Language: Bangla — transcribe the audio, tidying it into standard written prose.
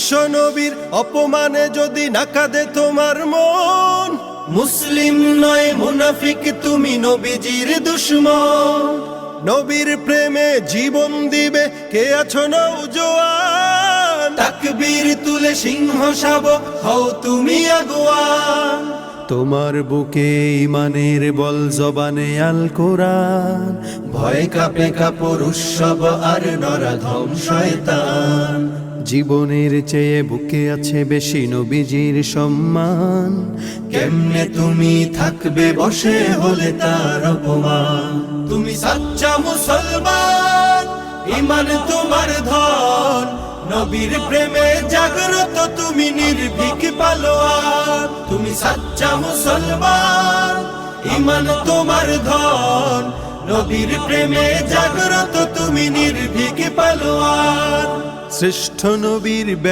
বিশ্ব নবীর অপমানে যদি না কাঁদে তোমার মন, মুসলিম নয় মুনাফিক তুমি নবীজির দুশমন। নবীর প্রেমে জীবন দিবে কে আছো নওজোয়ান, তাকবীর তুলে সিংহ শাবক হও তুমি আগুয়ান। তোমার বুকে ইমানের বল জবানে আল কোরআন, ভয় কাঁপে কাপড় উৎসব আর নরাধম শয়তান। জীবনের চেয়ে বুকে আছে বেশি নবীজির সম্মান, কেমনে তুমি থাকবে বসে হলে তার অপমান। তুমি সাচ্চা মুসলমান, ইমান তোমার ধন, নবীর প্রেমে জাগ্রত তুমি নির্ভীক পালোয়ান। তুমি সাচ্চা মুসলমান, ইমান তোমার ধন, নবীর প্রেমে জাগ্রত তুমি নির্ভীক পালোয়ান। শ্রেষ্ঠ নবীর